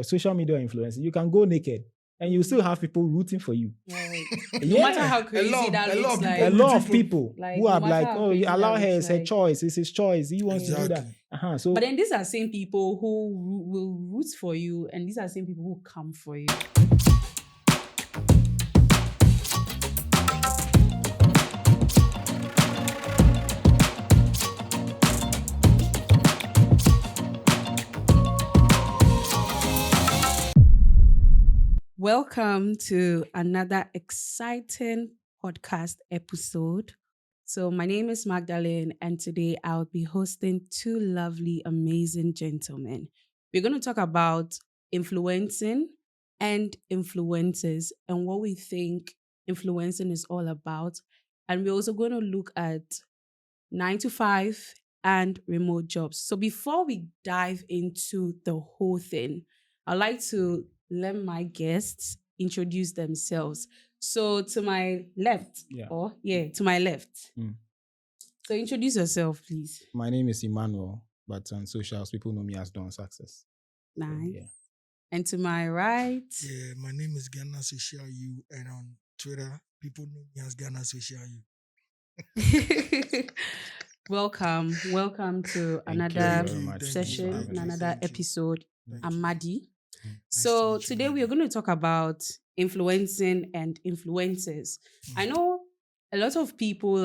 social media influencers, you can go naked and you still have people rooting for you. Right. Yeah. No matter how crazy that looks like. A lot of people Like, who no are matter like, how oh, crazy you allow that her, looks it's her like. choice, it's his choice, he wants to do that. So, but then these are same people who will root for you, and these are same people who come for you. Welcome to another exciting podcast episode. So my name is Magdalene, and today I'll be hosting two lovely, amazing gentlemen. We're going to talk about influencing and influencers and what we think influencing is all about. And we're also going to look at 9 to 5 and remote jobs. So before we dive into the whole thing, I'd like to let my guests introduce themselves. So to my left, to my left. So introduce yourself, please. My name is Emmanuel, but on socials, people know me as Don Success. Nice. So, And to my right. Yeah, my name is Ghana Social U, and on Twitter, people know me as Ghana Social U. Welcome to another session and another episode. I'm Maddie. So today we are going to talk about influencing and influencers. I know a lot of people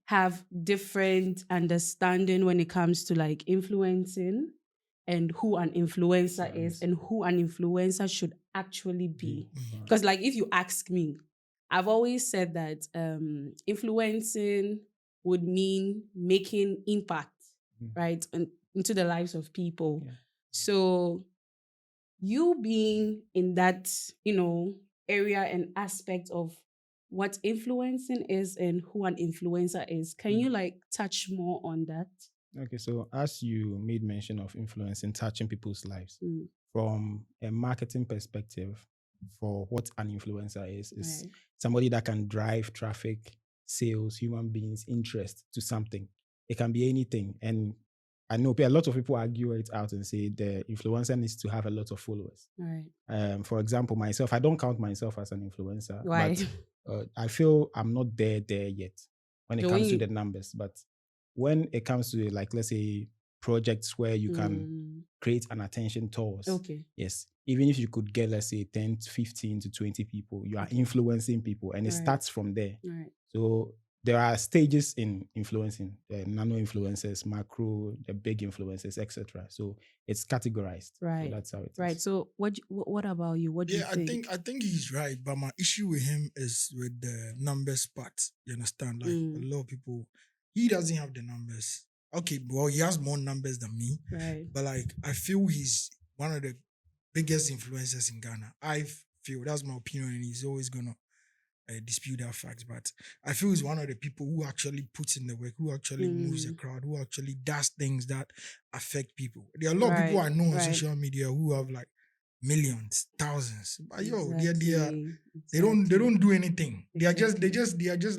have different understanding when it comes to influencing and who an influencer is and who an influencer should actually be. Because if you ask me, I've always said that influencing would mean making impact, right, into the lives of people. Yeah. So you being in that, area and aspect of what influencing is and who an influencer is, can you touch more on that? Okay, so as you made mention of influencing, touching people's lives, from a marketing perspective, for what an influencer is somebody that can drive traffic, sales, human beings, interest to something. It can be anything. And I know a lot of people argue it out and say the influencer needs to have a lot of followers. Right. For example, myself, I don't count myself as an influencer. Why? But I feel I'm not there yet when it comes to the numbers. But when it comes to let's say projects where you can create an attention tours. Okay. Yes. Even if you could get, let's say 10, 15 to 20 people, you are influencing people and it starts from there. Right. So there are stages in influencing, nano influencers, macro, the big influencers, etc. So it's categorized. Right. So that's how it is. Right. So what about you? What do you think? I think he's right, but my issue with him is with the numbers part. You understand? A lot of people, he doesn't have the numbers. Okay, well, he has more numbers than me. Right. But I feel he's one of the biggest influencers in Ghana. I feel that's my opinion, and he's always gonna dispute that fact. But I feel he's one of the people who actually puts in the work, who actually moves the crowd, who actually does things that affect people. There are a lot of people I know on social media who have millions, thousands. But they don't do anything. They are just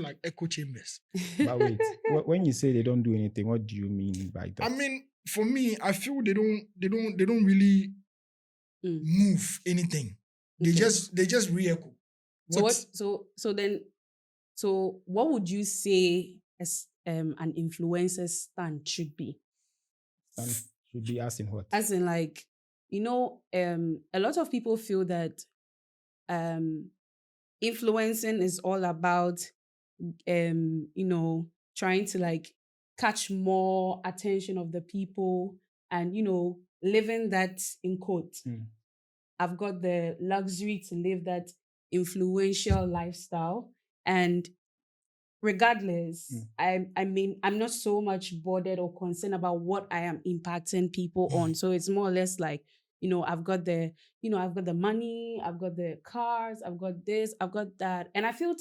like echo chambers. But wait, when you say they don't do anything, what do you mean by that? I mean, for me, I feel they don't really move anything. Okay. They just re-echo. So what would you say as an influencer's stand should be? Stand should be as in what? As in a lot of people feel that influencing is all about trying to catch more attention of the people and living that in quote. I've got the luxury to live that influential lifestyle, and regardless, I mean, I'm not so much bothered or concerned about what I am impacting people on. So it's more or less I've got the money, I've got the cars, I've got this, I've got that. And I feel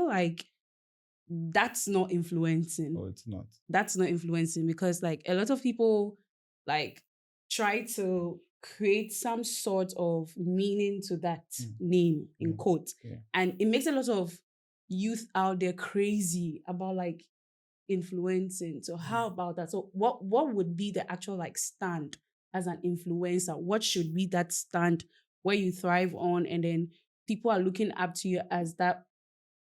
like that's not influencing. Oh, it's not. That's not influencing because a lot of people try to create some sort of meaning to that name in quote. Yeah. And it makes a lot of youth out there crazy about influencing. So how about that? So what would be the actual stand as an influencer? What should be that stand where you thrive on, and then people are looking up to you as that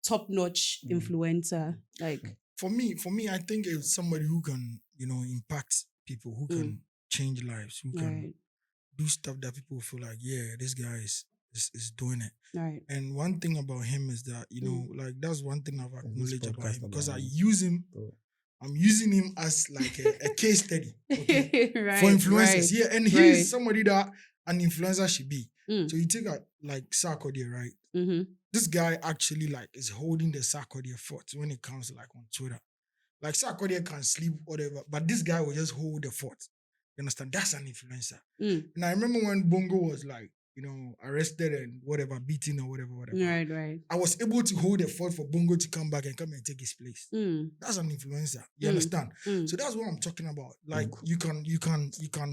top-notch influencer? Like, for me, I think it's somebody who can, impact people, who can change lives, who can do stuff that people feel like, yeah, this guy is doing it. Right. And one thing about him is that, like that's one thing I've acknowledged about him, because I use him. I'm using him as like a case study, okay, for influencers. Yeah, and he's somebody that an influencer should be. So you take like Sarkodie, right? Mm-hmm. This guy actually like is holding the Sarkodie fort when it comes like on Twitter. Like Sarkodie can sleep, whatever, but this guy will just hold the fort. You understand? That's an influencer. And I remember when Bongo was like, arrested and whatever, beaten or whatever. Right. I was able to hold the fort for Bongo to come back and come and take his place. That's an influencer. You understand? So that's what I'm talking about. Like you can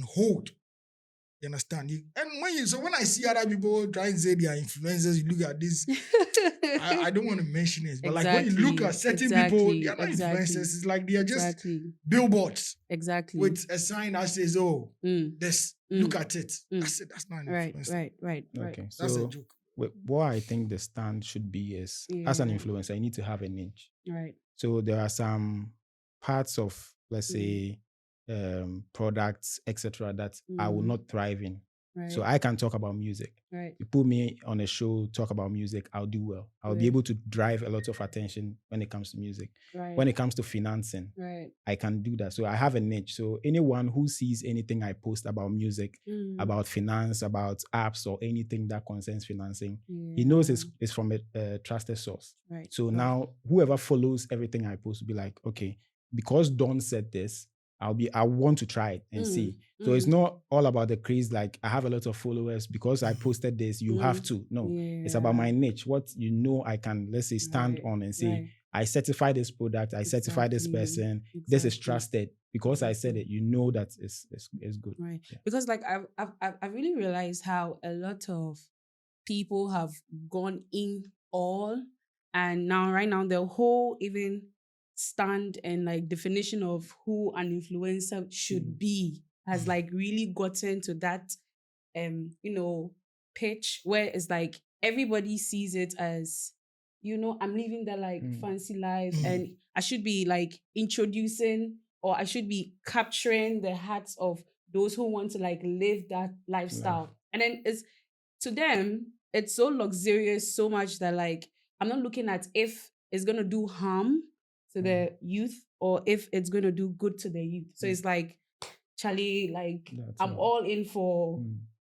hold. You understand? And when I see other people try and say they are influencers, you look at this. I don't want to mention it, but like when you look at certain people, they are not influencers. It's like they are just billboards. Exactly. With a sign that says, "Oh, this. Look at it." That's it. That's not an influencer. Right. Okay, that's a joke. What I think the stand should be is, as an influencer, you need to have a niche. Right. So there are some parts of, let's say, products, etc., that I will not thrive in. Right. So I can talk about music. Right. You put me on a show, talk about music, I'll do well. I'll be able to drive a lot of attention when it comes to music. Right. When it comes to financing, I can do that. So I have a niche. So anyone who sees anything I post about music, about finance, about apps, or anything that concerns financing, he knows it's from a trusted source. Right. So now whoever follows everything I post will be like, okay, because Don said this, I want to try it and see. So it's not all about the craze, like I have a lot of followers because I posted this, you have to. No, it's about my niche. What I can, let's say, stand on and say, I certify this product, I certify this person, this is trusted. Because I said it, that it's good. Right. Yeah. Because like I've really realized how a lot of people have gone in all, and right now the whole even stand and like definition of who an influencer should be has like really gotten to that pitch where it's like everybody sees it as, I'm living that like fancy life and I should be like introducing, or I should be capturing the hearts of those who want to like live that lifestyle. And then to them it's so luxurious, so much that like I'm not looking at if it's going to do harm to the youth or if it's going to do good to the youth. So it's like, Charlie, like I'm all in for,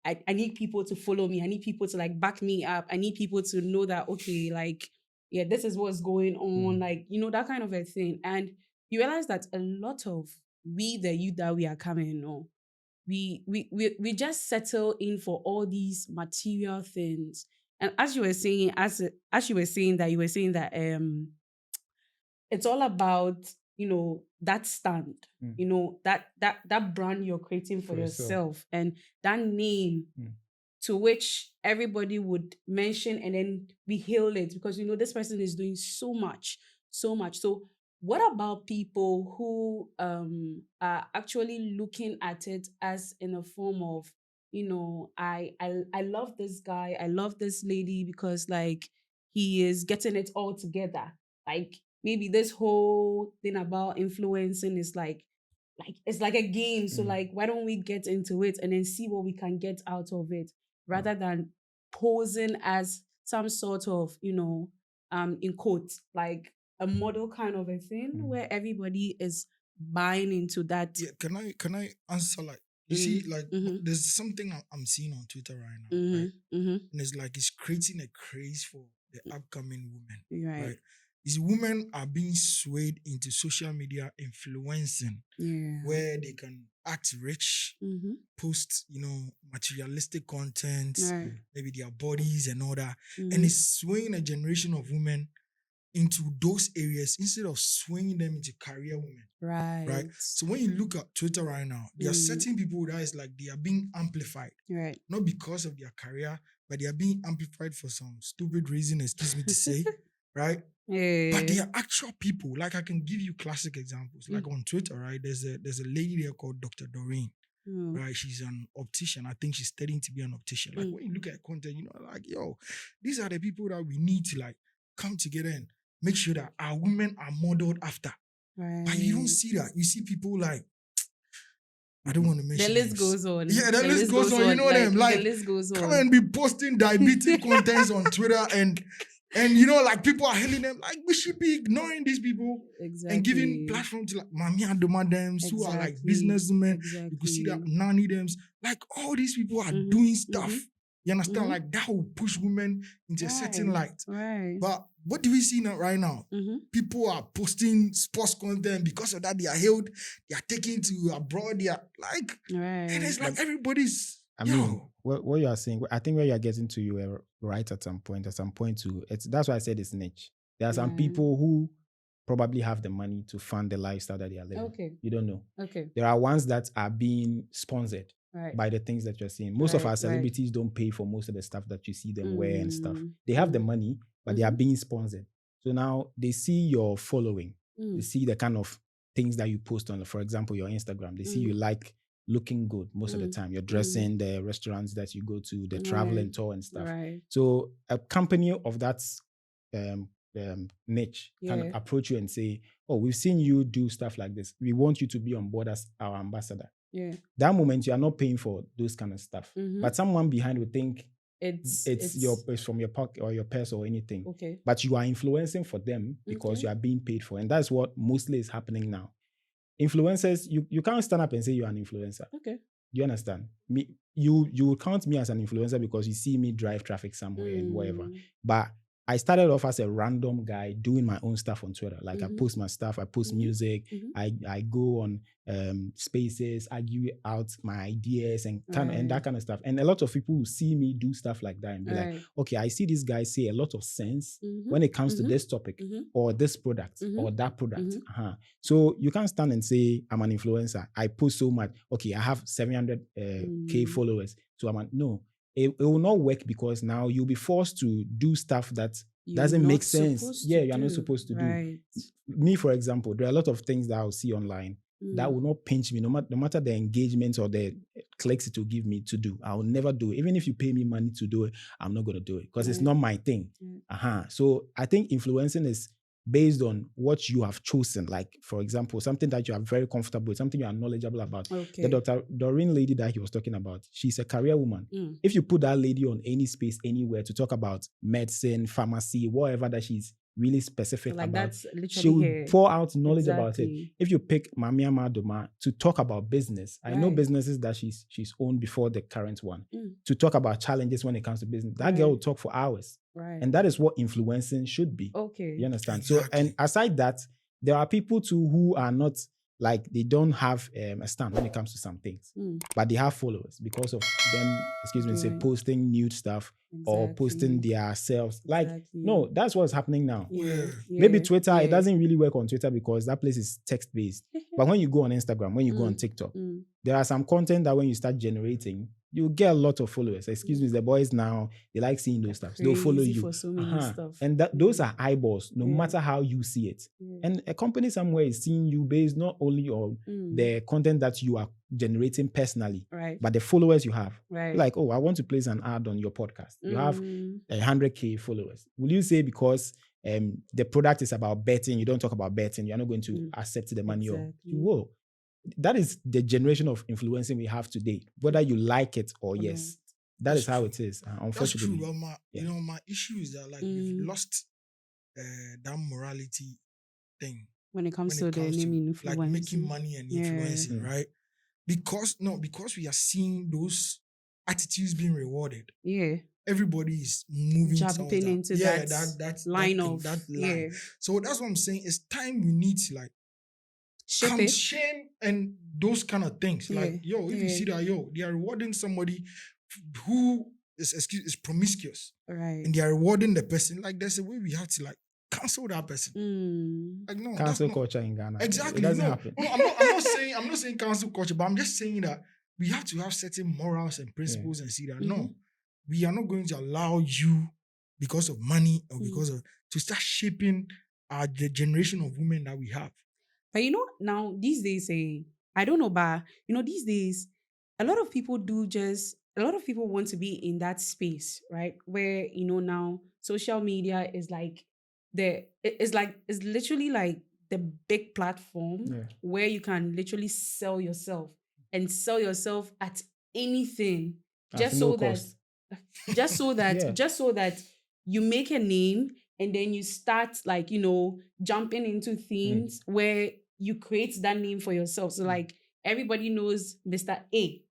I need people to follow me. I need people to like back me up. I need people to know that, okay, like, yeah, this is what's going on. Like, that kind of a thing. And you realize that a lot of the youth that we are coming, we just settle in for all these material things. And as you were saying, you were saying that it's all about, that stand, that brand you're creating for yourself and that name to which everybody would mention, and then we hail it because, this person is doing so much. So what about people who are actually looking at it as in a form of, I love this guy, I love this lady because like he is getting it all together. Like maybe this whole thing about influencing is like it's like a game. So like, why don't we get into it and then see what we can get out of it, rather than posing as some sort of, in quotes, like a model kind of a thing where everybody is buying into that. Yeah, can I answer like, you see, like there's something I'm seeing on Twitter right now, right? And it's like it's creating a craze for the upcoming women, right? These women are being swayed into social media influencing, where they can act rich, post, materialistic content, maybe their bodies and all that. And it's swaying a generation of women into those areas instead of swinging them into career women. Right. So when you look at Twitter right now, there are certain people that is like they are being amplified. Right. Not because of their career, but they are being amplified for some stupid reason, excuse me to say. Right? Yeah. But they are actual people. Like I can give you classic examples. Like on Twitter, right? There's a lady there called Dr. Doreen. right? She's an optician. I think she's studying to be an optician. Like when you look at content, like, yo, these are the people that we need to like come together and make sure that our women are modeled after. Right. But you don't see that. You see people like, I don't want to mention the list names. goes on. Yeah, the list goes on. You know like, them. Like, the list goes on. Come and be posting diabetic contents on Twitter and like people are hailing them. Like, we should be ignoring these people and giving platform to like Mami Adomadems who are like businessmen. You could see that Nani Dems. Like, all these people are doing stuff. You understand? Like, that will push women into a certain light. Right. But what do we see now right now? People are posting sports content. Because of that, they are hailed. They are taken to abroad. They are like, and it's like everybody's. I mean, what you are saying, I think where you are getting to, you were right at some point. At some point, too, that's why I said it's niche. There are some people who probably have the money to fund the lifestyle that they are living. Okay. You don't know. Okay. There are ones that are being sponsored by the things that you're seeing. Most of our celebrities don't pay for most of the stuff that you see them wear and stuff. They have the money, but they are being sponsored. So now they see your following. They see the kind of things that you post on, for example, your Instagram. They see you like looking good most of the time. You're dressing, the restaurants that you go to, the travel and tour and stuff. So a company of that niche can approach you and say, oh, we've seen you do stuff like this. We want you to be on board as our ambassador. That moment, you are not paying for those kind of stuff. But someone behind will think it's from your pocket or your purse or anything. Okay. But you are influencing for them because you are being paid for. And that's what mostly is happening now. Influencers, you can't stand up and say you're an influencer. Okay. You understand? Me, you count me as an influencer because you see me drive traffic somewhere and whatever. But I started off as a random guy doing my own stuff on Twitter. Like I post my stuff, I post music, I go on spaces, argue out my ideas and that kind of stuff. And a lot of people will see me do stuff like that and be like, okay, I see this guy say a lot of sense when it comes to this topic or this product or that product. So you can't stand and say I'm an influencer. I post so much. Okay, I have 700K followers. So no. It will not work because now you'll be forced to do stuff that doesn't make sense. Yeah, you're not supposed to do. Me, for example, there are a lot of things that I'll see online that will not pinch me, no matter the engagement or the clicks it will give me to do. I will never do it. Even if you pay me money to do it, I'm not going to do it because it's not my thing. So I think influencing is based on what you have chosen. Like, for example, something that you are very comfortable with, something you are knowledgeable about. The Dr. Doreen lady that he was talking about, she's a career woman. If you put that lady on any space, anywhere to talk about medicine, pharmacy, whatever that she's really specific about, she will pour out knowledge about it. If you pick Mami Amadoma to talk about business, I know businesses that she's owned before the current one, to talk about challenges when it comes to business. That girl will talk for hours. And that is what influencing should be. Okay. You understand? Exactly. So, and aside that, there are people too who are not, like, they don't have a stand when it comes to some things, but they have followers because of them, say posting nude stuff or posting their selves. Like, no, that's what's happening now. Maybe Twitter, it doesn't really work on Twitter because that place is text-based. But when you go on Instagram, when you go on TikTok, there are some content that when you start generating, you get a lot of followers. The boys now, they like seeing those stuff. They'll follow you. For so many stuff. And those are eyeballs, no matter how you see it. And a company somewhere is seeing you based not only on the content that you are generating personally, but the followers you have. Like, oh, I want to place an ad on your podcast. You have 100K followers. Will you say because the product is about betting, you don't talk about betting, you're not going to accept the money? Or you will. That is the generation of influencing we have today, whether you like it or yes. That is how it is, unfortunately. That's true, but my issue is that, like, we've lost that morality thing. When it comes to influence. Like, making money and influencing, right? Because we are seeing those attitudes being rewarded. Everybody is moving jumping into that line. So that's what I'm saying. It's time we need to, like, shame and those kind of things. Like, if you see that, they are rewarding somebody who is promiscuous, and they are rewarding the person. Like, there's a way we have to, like, cancel that person. Like, no, cancel culture in Ghana. Exactly. It doesn't happen. No, I'm not saying cancel culture, but I'm just saying that we have to have certain morals and principles and see that no, we are not going to allow you, because of money or because of, to start shaping the generation of women that we have. But now these days, I don't know, but these days, a lot of people want to be in that space, right? Where, now social media is like it's literally like the big platform where you can literally sell yourself and sell yourself at anything just no so cost. just so that you make a name, and then you start like, jumping into things where you create that name for yourself. So like everybody knows Mr. A.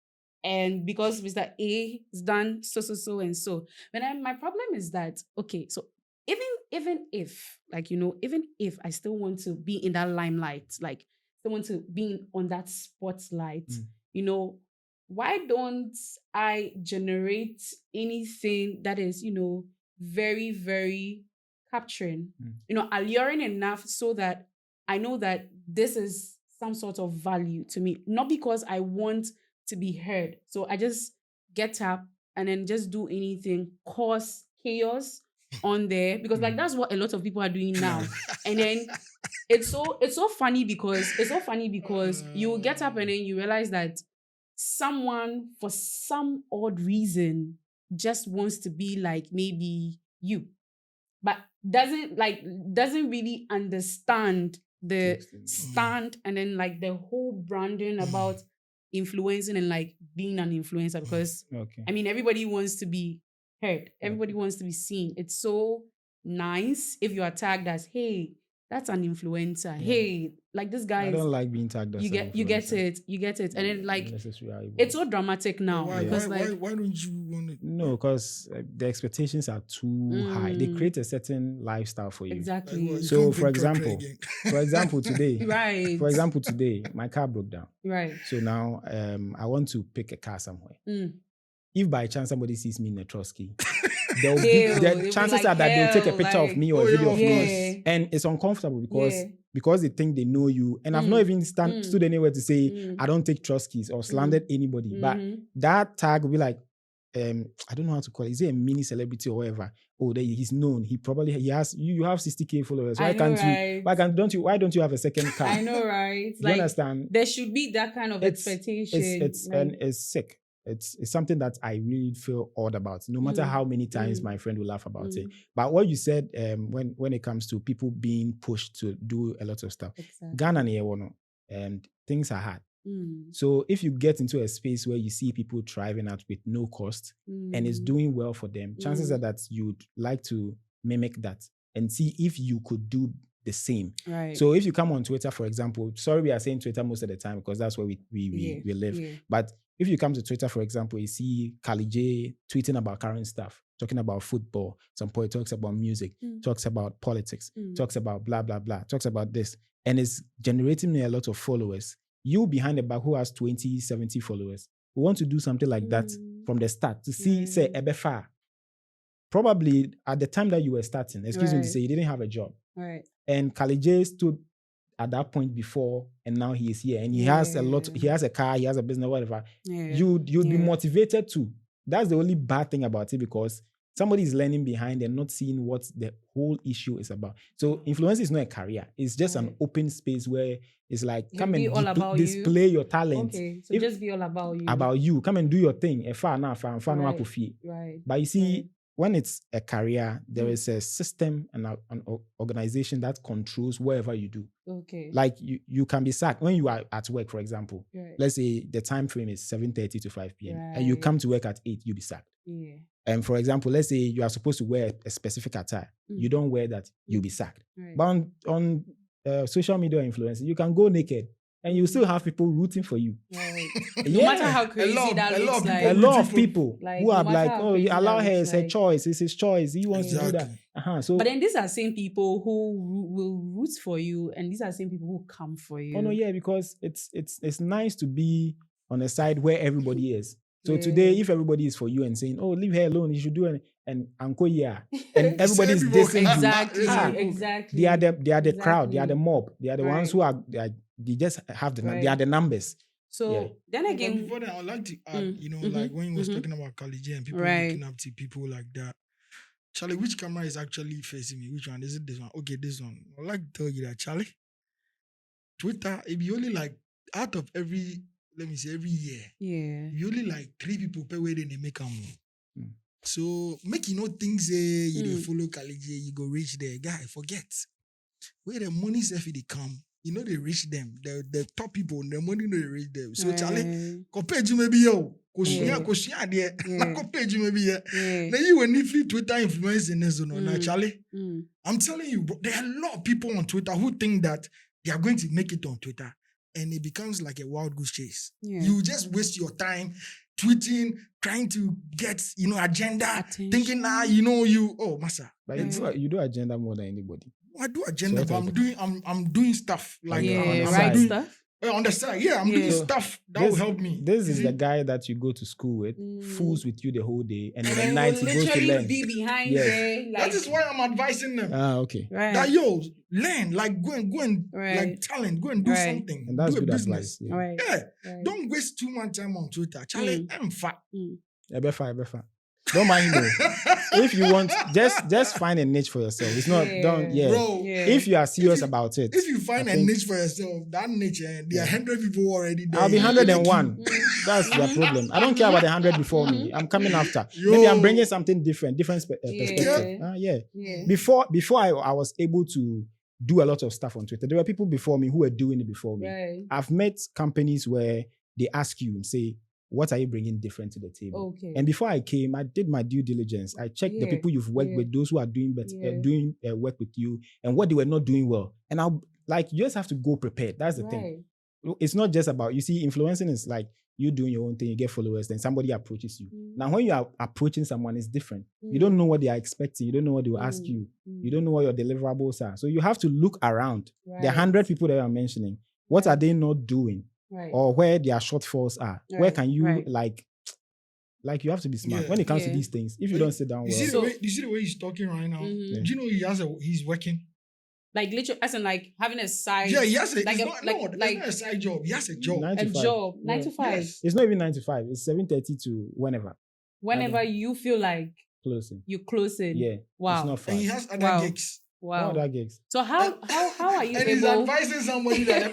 And because Mr. A is done so and so. But my problem is that, okay, so even if I still want to be in that limelight, like still want to be on that spotlight, why don't I generate anything that is, very, very capturing, alluring enough so that I know that this is some sort of value to me, not because I want to be heard. So I just get up and then just do anything, cause chaos on there, because like that's what a lot of people are doing now. And then it's so funny because you get up and then you realize that someone, for some odd reason, just wants to be like maybe you, but doesn't really understand the stand and then like the whole branding about influencing and like being an influencer. Because I mean, everybody wants to be heard, everybody wants to be seen. It's so nice if you are tagged as, hey, that's an influencer. Hey, like this guy. I don't like being tagged as you get it, and then like it's so dramatic now. Why don't you want to? No, because the expectations are too high. They create a certain lifestyle for you. Exactly. Like, so for example today, right. For example today, my car broke down. Right. So now I want to pick a car somewhere. If by chance somebody sees me in a Trotsky, the chances are that they'll take a picture of me or a video of me, and it's uncomfortable because they think they know you. And I've not even stood anywhere to say I don't take Trotskys or slandered anybody. But that tag will be like, I don't know how to call it. Is it a mini celebrity or whatever? Oh, he's known. He has you have 60K followers. Why don't you have a second car? I know, right? You understand? There should be that kind of expectation. It's sick. It's something that I really feel odd about, no matter how many times my friend will laugh about it. But what you said, when it comes to people being pushed to do a lot of stuff, Ghana and things are hard. So if you get into a space where you see people thriving out with no cost and it's doing well for them, chances are that you'd like to mimic that and see if you could do the same. Right. So if you come on Twitter, for example, sorry, we are saying Twitter most of the time because that's where we live. Yeah. But if you come to Twitter, for example, you see Kali J tweeting about current stuff, talking about football. Some point talks about music, talks about politics, talks about blah, blah, blah, talks about this. And it's generating me a lot of followers. You behind the back who has 20, 70 followers, who want to do something like that from the start to see, say, Ebefa. Probably at the time that you were starting, excuse me to say, you didn't have a job. Right. And Kali J stood at that point before, and now he is here, and he has he has a car, he has a business, whatever. You'd be motivated to. That's the only bad thing about it, because somebody is learning behind and not seeing what the whole issue is about. So influence is not a career. It's just an open space where it's like, come and display your talent. Okay, so just be all about you. About you. Come and do your thing. Right. But you see, when it's a career, there is a system and an organization that controls wherever you do. Okay. Like you can be sacked when you are at work, for example. Right. Let's say the time frame is 7:30 to 5 p.m. and you come to work at 8, you'll be sacked. Yeah. And for example, let's say you are supposed to wear a specific attire. You don't wear that, you'll be sacked. Right. But on social media influencing, you can go naked and you still have people rooting for you. Right. No matter how crazy that looks like. A lot of people who are like, oh, you allow her, it's her choice, it's his choice, he wants to do that. So, but then these are same people who will root for you, and these are same people who come for you. Oh no, yeah, because it's nice to be on a side where everybody is. So today, if everybody is for you and saying, oh, leave her alone, you should do it, and Uncle, and everybody is dissing you. Exactly. They are the crowd, they are the mob, they are the ones who are, they just have they are the numbers. So then again, before that, I'd like to add, like when you was talking about Kali J and people looking up to people like that. Charlie, which camera is actually facing me? Which one? Is it this one? Okay, this one. I'd like to tell you that, Charlie, Twitter, it be only like out of every let me say, every year. Yeah. You only like 3 people per way, then they make them. So, make you know things, you follow college, you go reach there. Guy, forget. Where the money if they come, they reach them. The top people, the money they reach them. So Charlie, compare you maybe yo. Koshia there. Na compare you maybe yeah. Now you when you free Twitter influencing this no Charlie. I'm telling you, bro, there are a lot of people on Twitter who think that they are going to make it on Twitter. And it becomes like a wild goose chase. Yeah. You just waste your time tweeting, trying to get, agenda, attention. Thinking massa. But you do agenda more than anybody. I do agenda, but I'm doing stuff like I'm doing stuff. On the side, I'm doing stuff that will help me. This is the guy that you go to school with, fools with you the whole day, and then at night he goes to learn. Be behind there. Like, that is why I'm advising them. Okay. Right. That learn, like go and like talent, go and do something. And that's do a good business. Advice. Yeah. Don't waste too much time on Twitter. Charlie, I'm fat. Ebefa. Don't mind me. If you want, just find a niche for yourself. It's not Bro, if you are serious about it. If you find a niche for yourself, that niche, there are 100 people already there. I'll be 101. That's the problem. I don't care about the 100 before me. I'm coming after. Maybe I'm bringing something different perspective. Before I was able to do a lot of stuff on Twitter, there were people before me who were doing it before me. Right. I've met companies where they ask you and say, what are you bringing different to the table? Okay. And before I came, I did my due diligence. I checked the people you've worked with, those who are doing better, doing work with you, and what they were not doing well. And you just have to go prepared. That's the thing. It's not just about, you see, influencing is like you doing your own thing, you get followers, then somebody approaches you. Now, when you are approaching someone, it's different. You don't know what they are expecting. You don't know what they will ask you. You don't know what your deliverables are. So you have to look around. The 100 people that you are mentioning, what are they not doing? Right. Or where their shortfalls are. Right. Where can you like you have to be smart when it comes to these things. If you don't sit down you see the way he's talking right now? Do you know he's working? Like literally, as in like having a side. Yeah, he has not a side job. He has a job. 9 to 5. A job. 9 to 5. Yes. It's not even 9 to 5. It's 7:30 to whenever. Whenever you feel like closing. You're closing. Yeah. Wow. It's not fun. And he has other gigs. Wow. Other gigs. So how are you and able? He's advising somebody that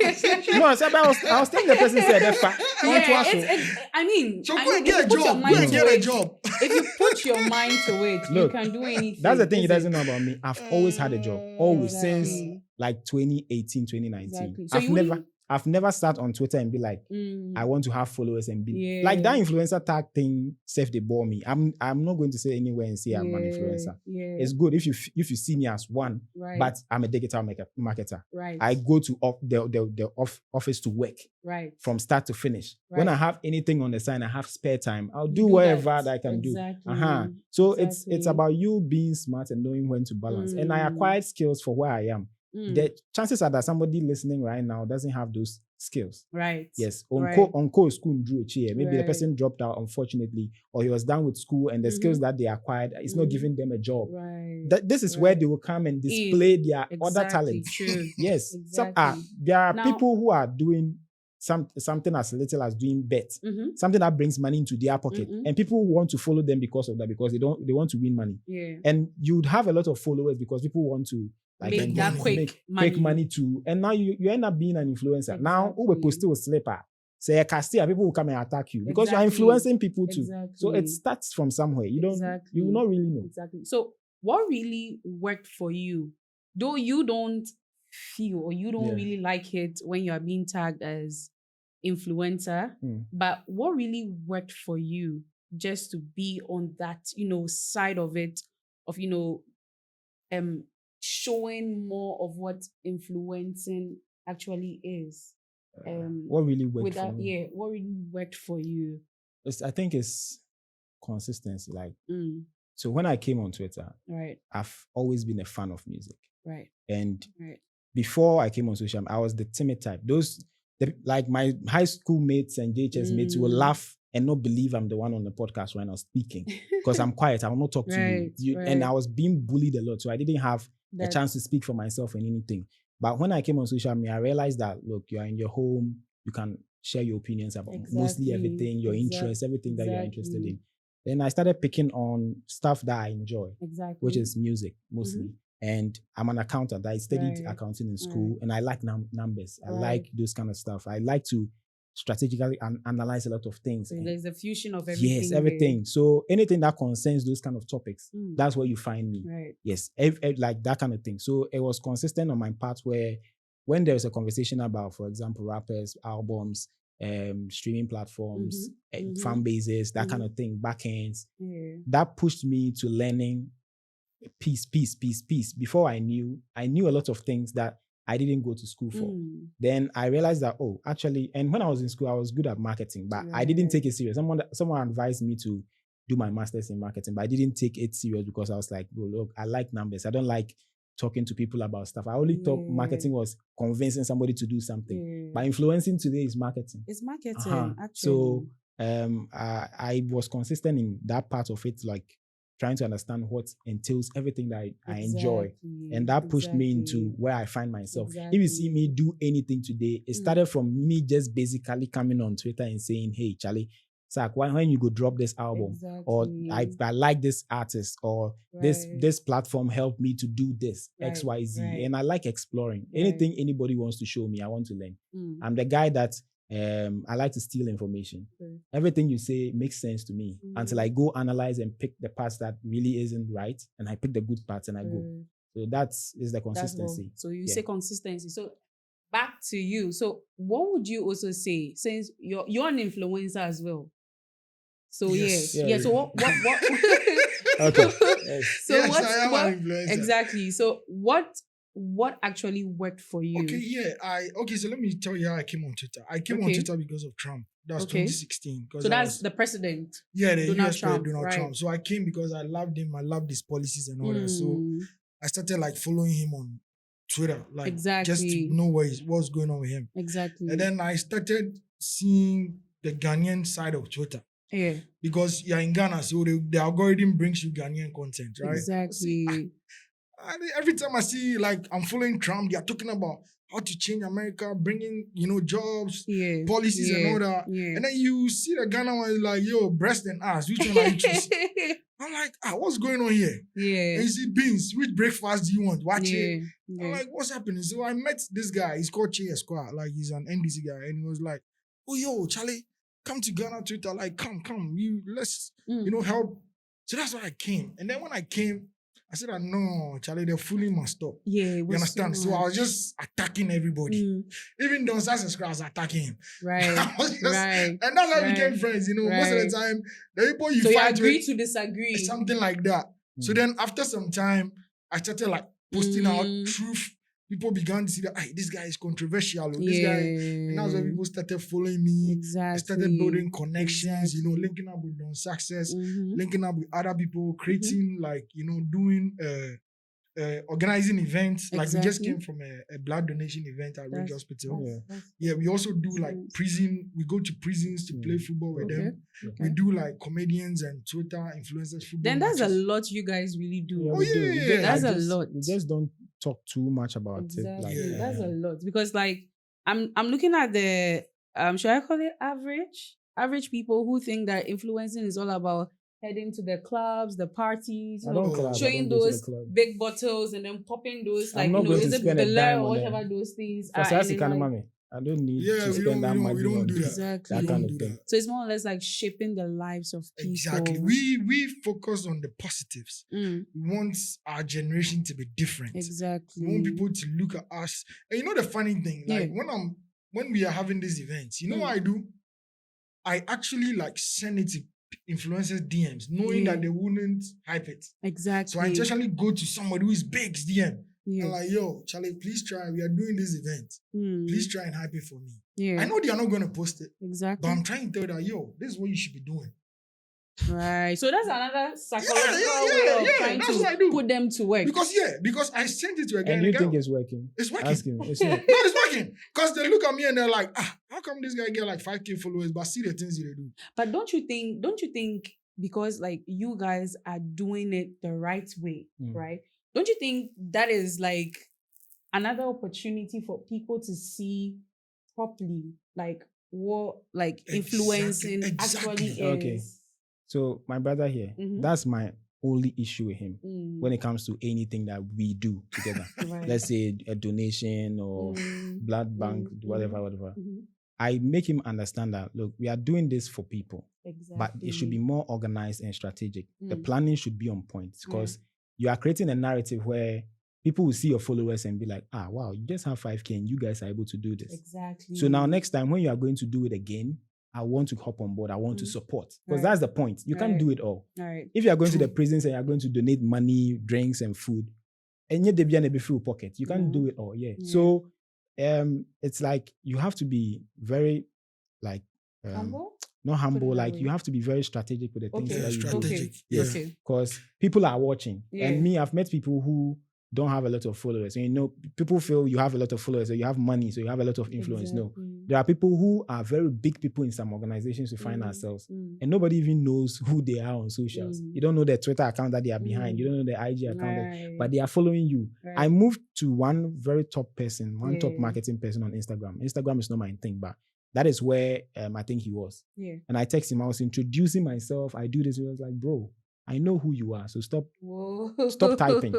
no, I was thinking the person said that. I mean, so go and get a job. Go and get a job. If you put your mind to it, you can do anything. That's the thing he doesn't know about me. I've always had a job. Always. Since like 2018, 2019. Exactly. So I've never sat on Twitter and be like, I want to have followers and be like that influencer tag thing. They bore me. I'm not going to say anywhere and say I'm an influencer. Yeah. It's good if you see me as one, but I'm a digital marketer. Right. I go to the office to work. Right. From start to finish. Right. When I have anything on the side, I have spare time. I'll do whatever that I can do. So it's about you being smart and knowing when to balance. And I acquired skills for where I am. The chances are that somebody listening right now doesn't have those skills. Right. Yes. On school drew a chair. Maybe the person dropped out, unfortunately, or he was done with school and the skills that they acquired is not giving them a job. Right. This is where they will come and display their other talents. True. Yes. Exactly. There are people who are doing something as little as doing bets, something that brings money into their pocket, and people want to follow them because of that, because they want to win money. Yeah. And you'd have a lot of followers because people want to make that quick money too, and now you end up being an influencer. Exactly. Now, who will post with slipper? Say a castia, people will come and attack you because you're influencing people too. Exactly. So it starts from somewhere. You will not really know. Exactly. So what really worked for you, though you don't feel or you don't really like it when you are being tagged as influencer, but what really worked for you just to be on that, side of it, of, showing more of what influencing actually is. What really worked for me? Yeah, what really worked for you? I think it's consistency. So when I came on Twitter, I've always been a fan of music. Right. And before I came on social media, I was the timid type. Like my high school mates and JHS mates will laugh and not believe I'm the one on the podcast when I was speaking because I'm quiet. I will not talk to you. And I was being bullied a lot, so I didn't have a chance to speak for myself and anything. But when I came on social media, I realized that, look, you're in your home, you can share your opinions about mostly everything, your interests, everything that you're interested in. Then I started picking on stuff that I enjoy, which is music mostly. And I'm an accountant. I studied accounting in school, and I like numbers. I like those kind of stuff. I like to strategically analyze a lot of things. So there's a fusion of everything. Yes, everything. There. So anything that concerns those kind of topics, that's where you find me. Right. Yes, like that kind of thing. So it was consistent on my part where when there's a conversation about, for example, rappers, albums, streaming platforms, fan bases, that kind of thing, backends, that pushed me to learning piece. Before I knew a lot of things that I didn't go to school for. Then I realized that, actually, and when I was in school, I was good at marketing, but I didn't take it serious. Someone advised me to do my master's in marketing, but I didn't take it serious because I was like, bro, look, I like numbers. I don't like talking to people about stuff. I only thought marketing was convincing somebody to do something. But influencing today is marketing. It's marketing, actually. So I was consistent in that part of it, like trying to understand what entails everything that I enjoy. And that pushed me into where I find myself. If you see me do anything today, it started from me just basically coming on Twitter and saying, hey, Charlie, Zach, when you go drop this album, or I like this artist, or this platform helped me to do this, X, Y, Z. And I like exploring. Anything anybody wants to show me, I want to learn. I'm the guy that I like to steal information. Everything you say makes sense to me until I go analyze and pick the parts that really isn't right, and I pick the good parts and I go. So that is the consistency. So you say consistency. So back to you. So what would you also say, since you're an influencer as well? So yes. So what okay. So yes, what exactly? So what actually worked for you? Okay, so let me tell you how I came on Twitter. I came on Twitter because of Trump. That was 2016. So that's the president. Yeah, the US president Donald Trump. So I came because I loved him. I loved his policies and all that. So I started like following him on Twitter, like just to know what's going on with him. Exactly. And then I started seeing the Ghanaian side of Twitter. Yeah. Because you're in Ghana, so the algorithm brings you Ghanaian content, right? Exactly. Every time I see, like, I'm following Trump, they're talking about how to change America, bringing, jobs, policies and all that. Yeah. And then you see the Ghana one is like, yo, breast and ass, which one are you choosing? I'm like, what's going on here? Yeah. And you see beans, which breakfast do you want? Watch it. Yeah. I'm like, what's happening? So I met this guy, he's called Che Esquire, like he's an NDC guy, and he was like, oh, yo, Charlie, come to Ghana Twitter, like, come, let's, help. So that's why I came. And then when I came, I said, no, Charlie, the fooling must stop. Yeah, you understand? So I was just attacking everybody. Even Don Sasha I was attacking him. Right. And that's how we became friends, Most of the time, the people you fight agree with, to disagree. Something like that. So then after some time, I started like posting out truth. People began to see that this guy is controversial. This guy, and that's when people started following me. Exactly. I started building connections, linking up with Don Success, linking up with other people, creating doing organizing events. Exactly. Like we just came from a blood donation event at Ridge Hospital. Yeah, we also do like prison. We go to prisons to play football with them. Okay. We do like comedians and Twitter influencers football. Then that's matches. A lot you guys really do. Yeah, that's a lot. We just don't talk too much about it. Like, that's a lot because like I'm looking at the should I call it average people who think that influencing is all about heading to the clubs, the parties, showing those big bottles and then popping those like is it Belair or whatever those things are. I don't need to spend that money. We don't do that. Exactly. That kind of thing. So it's more or less like shaping the lives of people. Exactly. We focus on the positives. We want our generation to be different. Exactly. We want people to look at us. And the funny thing, like when we are having these events, what I do? I actually like send it to influencers DMs, knowing that they wouldn't hype it. Exactly. So I intentionally go to somebody who is big's DM. Yeah. I'm like, yo, Charlie, please try. We are doing this event. Please try and hype it for me. Yeah. I know they are not going to post it. Exactly. But I'm trying to tell them, yo, this is what you should be doing. Right. So that's another psychological way of trying to put them to work. Because I sent it to a guy. And you think it's working? It's working. Ask him. It's not. No, it's working. Because they look at me and they're like, how come this guy get like 5K followers, but see the things they do? But don't you think because like you guys are doing it the right way, right? Don't you think that is like another opportunity for people to see properly like what like influencing actually is? Okay. So my brother here, that's my only issue with him when it comes to anything that we do together. Right. Let's say a donation or blood bank, whatever. I make him understand that, look, we are doing this for people, but it should be more organized and strategic. The planning should be on point, because you are creating a narrative where people will see your followers and be like, wow, you just have 5K and you guys are able to do this. Exactly. So now next time when you are going to do it again, I want to hop on board. I want to support, because that's the point. You can't do it all. If you are going to the prisons and you are going to donate money, drinks and food, and yet they be in a full pocket, you can't do it all. So it's like you have to be very like humble? Not humble, like you have to be very strategic with the things that you do. Yes, because people are watching. And me, I've met people who don't have a lot of followers. And people feel you have a lot of followers, so you have money, so you have a lot of influence. No, there are people who are very big people in some organizations we find ourselves, and nobody even knows who they are on socials. You don't know their Twitter account that they are behind. You don't know their IG account, but they are following you. I moved to one very top person, top marketing person on Instagram. Instagram is not my thing, but that is where I think he was. And I texted him, I was introducing myself. I do this. He was like, bro, I know who you are, so stop typing.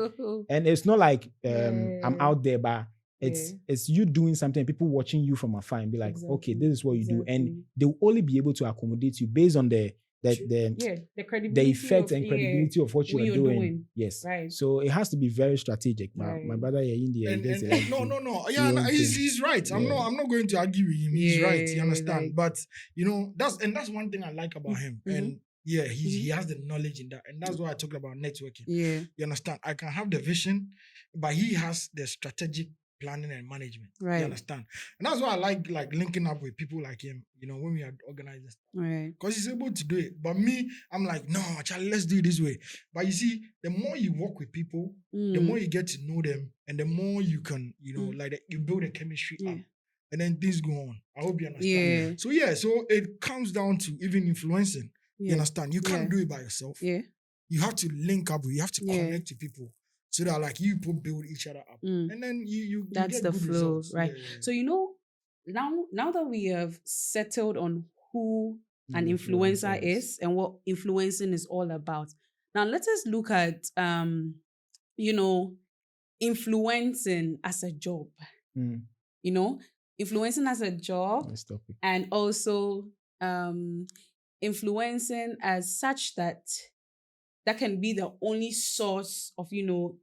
And it's not like I'm out there, but it's you doing something, people watching you from afar and be like, okay, this is what you do. And they'll only be able to accommodate you based on the effect and credibility of what you're doing. Yes. Right. So it has to be very strategic. My brother here in India. No. Yeah, he's right. I'm not going to argue with him. He's right. You understand? But that's one thing I like about him. And he has the knowledge in that. And that's why I talked about networking. You understand? I can have the vision, but he has the strategic planning and management. Right. You understand? And that's why I like linking up with people like him, when we are organizing stuff. Right. Because he's able to do it. But me, I'm like, no, Charlie, let's do it this way. But you see, the more you work with people, the more you get to know them, and the more you can, you build a chemistry up. And then things go on. I hope you understand. So it comes down to even influencing. You understand? You can't do it by yourself. You have to link up. You have to connect to people, so that you people build each other up, and then you that's get the good flow, results. right? So now that we have settled on who an influencer is and what influencing is all about, now let us look at influencing as a job. Influencing as a job, and also influencing as such that can be the only source of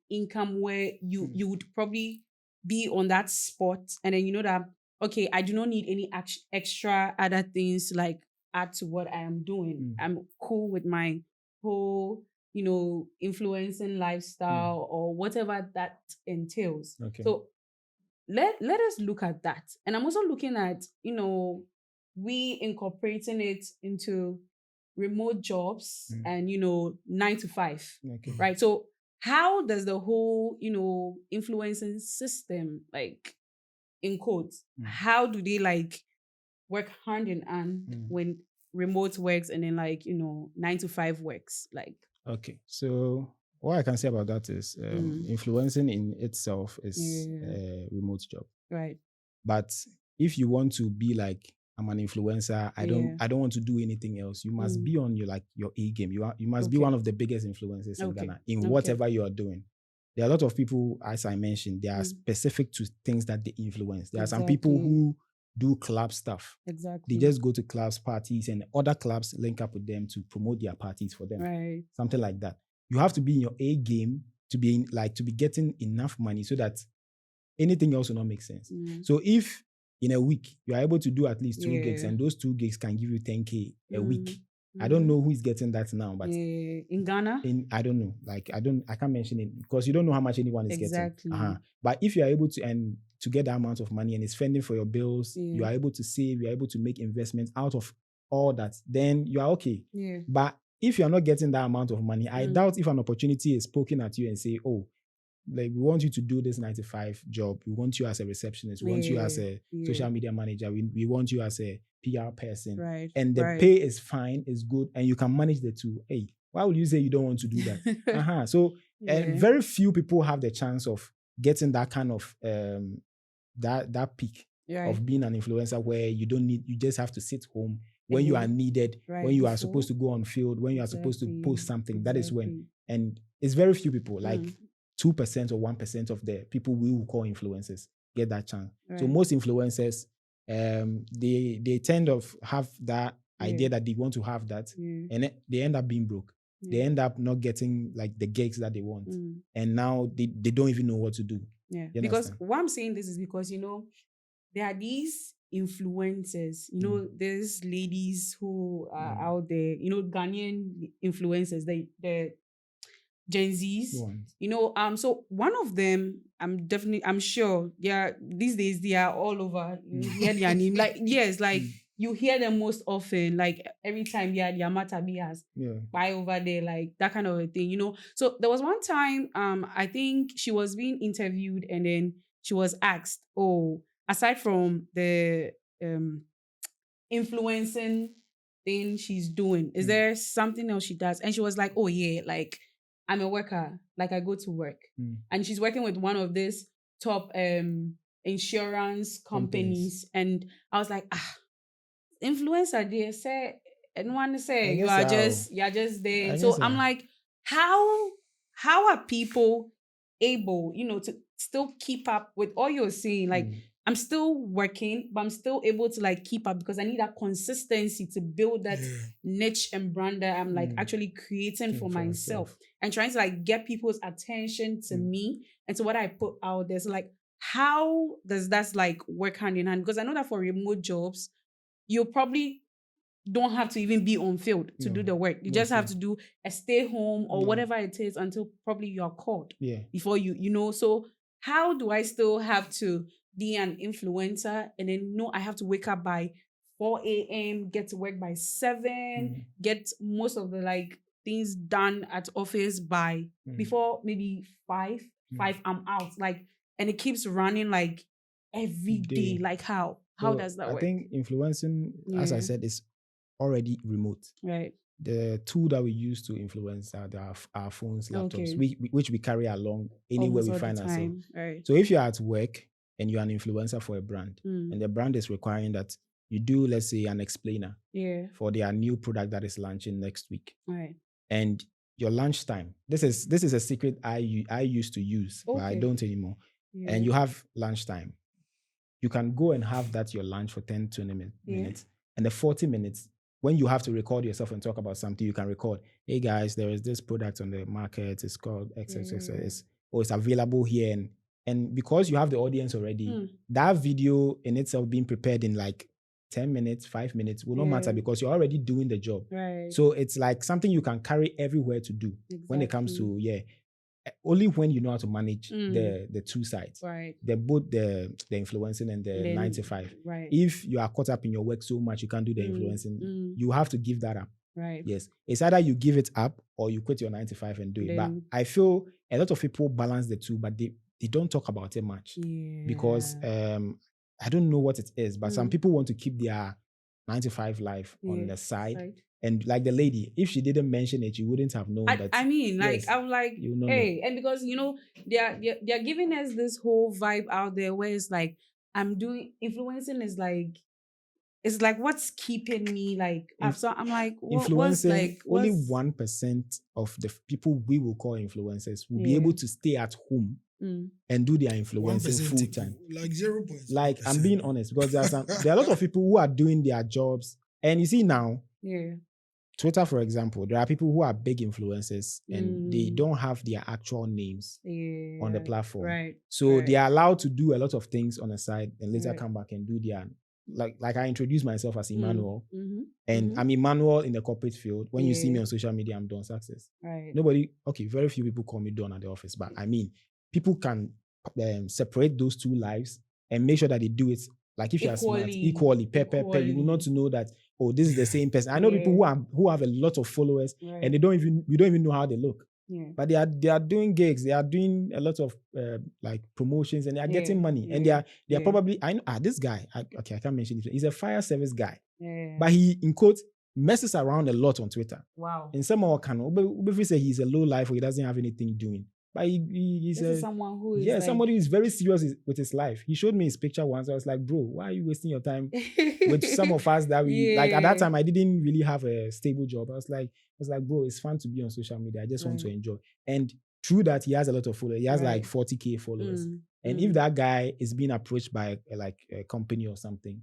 income, where you would probably be on that spot, and then that, okay, I do not need any extra other things to add to what I am doing. I'm cool with my whole influencing lifestyle or whatever that entails. So let us look at that. And I'm also looking at we incorporating it into remote jobs and 9 to 5, right? So how does the whole influencing system, in quotes, how do they work hand in hand when remote works and then 9 to 5 works? Okay, so what I can say about that is influencing in itself is a remote job, right? But if you want to be I'm an influencer, I don't want to do anything else, you must be on your A game. You must be one of the biggest influencers in Ghana in whatever you are doing. There are a lot of people, as I mentioned, they are specific to things that they influence. There are some people who do club stuff. They just go to clubs, parties, and other clubs link up with them to promote their parties for them. Right. Something like that. You have to be in your A game to be getting enough money so that anything else will not make sense. So if in a week you are able to do at least 2 gigs, and those 2 gigs can give you 10K a week. I don't know who is getting that now, but in Ghana, I don't know. I can't mention it because you don't know how much anyone is getting. But if you are able to get that amount of money and it's spending for your bills, you are able to save, you are able to make investments out of all that, then you are okay. But if you are not getting that amount of money, I doubt if an opportunity is poking at you and say, oh, we want you to do this 9 to 5 job. We want you as a receptionist. We want you as a social media manager. We want you as a PR person. Right. And the pay is fine, is good, and you can manage the two. Hey, why would you say you don't want to do that? So very few people have the chance of getting that kind of that peak of being an influencer, where you just have to sit home when you are needed, when you are supposed to go on field, when you are supposed to post something. That is when. And it's very few people, 2% or 1% of the people we will call influencers get that chance. So most influencers, they tend to have that idea that they want to have that, and they end up being broke. They end up not getting like the gigs that they want, and now they don't even know what to do. Yeah, because why I'm saying this is because there are these influencers. There's ladies who are out there. Ghanaian influencers. The Gen Zs. So one of them, I'm sure, these days they are all over. You hear their name, you hear them most often, like every time Yamata has buy over there, like that kind of a thing, So there was one time, I think she was being interviewed, and then she was asked, aside from the influencing thing she's doing, is there something else she does? And she was like, like I'm a worker, like I go to work. And she's working with one of these top insurance companies. And I was like, influencer, they say, and one say you're just there. So I'm like, how are people able, to still keep up with all you're saying? Like, I'm still working, but I'm still able to like keep up because I need that consistency to build that niche and brand that I'm like actually creating for myself and trying to like get people's attention to me and to what I put out there. So like, how does that like work hand in hand? Because I know that for remote jobs, you probably don't have to even be on field to do the work. You just have to do a stay home or whatever it is until probably you're called before you. So how do I still have to be an influencer and then I have to wake up by 4 a.m., get to work by 7, get most of the like things done at office by before maybe 5 I'm out, like, and it keeps running like every day. Like how does that work? I think influencing, as I said, is already remote. Right. The tool that we use to influence are our phones, laptops, which we carry along anywhere we find ourselves. Right. So if you're at work and you're an influencer for a brand, and the brand is requiring that you do, let's say, an explainer for their new product that is launching next week. Right. And your lunchtime, this is a secret I used to use, but I don't anymore. Yeah. And you have lunchtime. You can go and have that your lunch for 10, 20 minutes. And the 40 minutes, when you have to record yourself and talk about something, you can record, hey guys, there is this product on the market, it's called XXX, it's available here. And because you have the audience already, that video in itself being prepared in like 10 minutes, 5 minutes will not matter because you're already doing the job. Right. So it's like something you can carry everywhere to do when it comes to, only when you know how to manage the two sides. Right. Both the influencing and the 9 to 5. Right. If you are caught up in your work so much, you can't do the influencing, you have to give that up. Right. Yes. It's either you give it up or you quit your 9 to 5 and do it. But I feel a lot of people balance the two, but they don't talk about it much. Because I don't know what it is, but some people want to keep their 9 to 5 life on the side. And like the lady, if she didn't mention it, you wouldn't have known that. I mean, like, I'm like, hey, and because, they're giving us this whole vibe out there where it's like, I'm doing, influencing is like, it's like, what's keeping me like up? So I'm like, influencing, only 1% of the people we will call influencers will be able to stay at home and do their influencing full time. Like 0. Like, I'm being honest, because there are a lot of people who are doing their jobs. And you see now, Twitter, for example, there are people who are big influencers and they don't have their actual names on the platform. Right. So they are allowed to do a lot of things on the side and later come back and do their, like I introduced myself as Emmanuel. And I'm Emmanuel in the corporate field. When you see me on social media, I'm Don Success. Right. Very few people call me Don at the office, but I mean, people can separate those two lives and make sure that they do it. Like if you are smart, equally, you will not know that, this is the same person. I know people who have a lot of followers and you don't even know how they look. Yeah. But they are doing gigs, they are doing a lot of like promotions and they are getting money. And they are probably, I know this guy, I can't mention it. He's a fire service guy. Yeah. But he, in quotes, messes around a lot on Twitter. Wow. And some more can say he's a low life or he doesn't have anything doing. But he's someone who is somebody who is very serious with his life. He showed me his picture once. I was like, bro, why are you wasting your time with some of us that we like? At that time, I didn't really have a stable job. I was like, bro, it's fun to be on social media. I just want to enjoy. And through that, he has a lot of followers. He has like 40K followers. And if that guy is being approached by a company or something,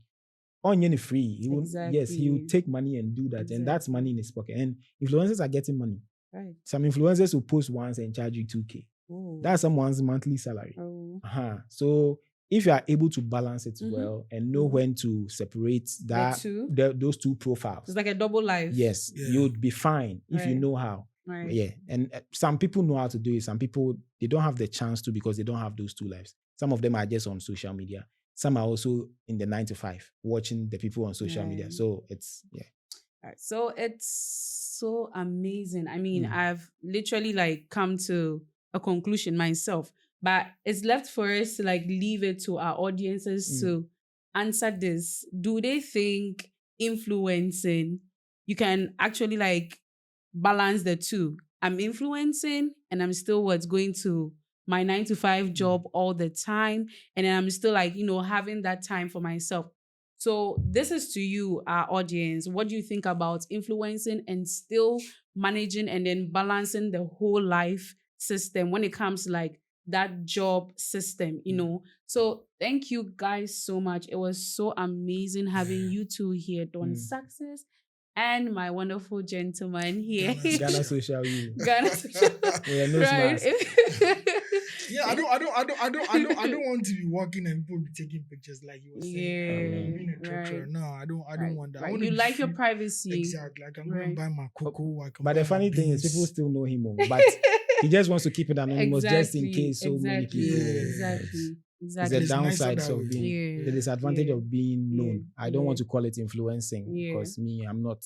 onion free. He will, yes, he will take money and do that, and that's money in his pocket. And influencers are getting money. Right. Some influencers will post once and charge you 2K. Ooh. That's someone's monthly salary. So if you are able to balance it well and know when to separate those two profiles, it's like a double life. Yes, you'd be fine if you know how. Right. Yeah, and some people know how to do it. Some people, they don't have the chance to because they don't have those two lives. Some of them are just on social media. Some are also in the 9 to 5 watching the people on social media. So it's Right. So it's so amazing. I mean, I've literally like come to a conclusion myself, but it's left for us to like leave it to our audiences to answer this. Do they think influencing, you can actually like balance the two? I'm influencing and I'm still going to my 9 to 5 job all the time. And then I'm still like, having that time for myself. So this is to you, our audience. What do you think about influencing and still managing and then balancing the whole life system when it comes to like that job system, So thank you guys so much. It was so amazing having you two here, Don Success and my wonderful gentleman here. Ghana Social You. Ghana Social. Right. Yeah, I don't want to be walking and people be taking pictures like you were saying. No, I don't want that. Right. You like your privacy. Exactly. I can go and buy my cocoa. But the funny thing is, people still know him, but he just wants to keep it anonymous just in case so many people. Exactly. It's the downside of being the disadvantage of being known. I don't want to call it influencing because I'm not.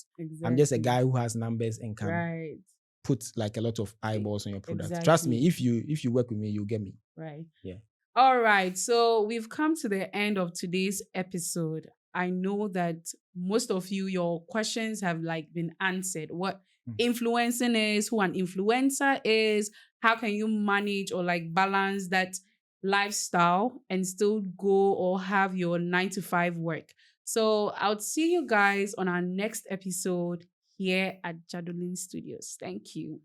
I'm just a guy who has numbers and can put like a lot of eyeballs on your product. Trust me, if you work with me, you'll get me. Right. Yeah. All right. So we've come to the end of today's episode. I know that most of you, your questions have like been answered. What influencing is, who an influencer is, how can you manage or like balance that lifestyle and still go or have your 9 to 5 work. So I'll see you guys on our next episode here at Jadolin Studios. Thank you.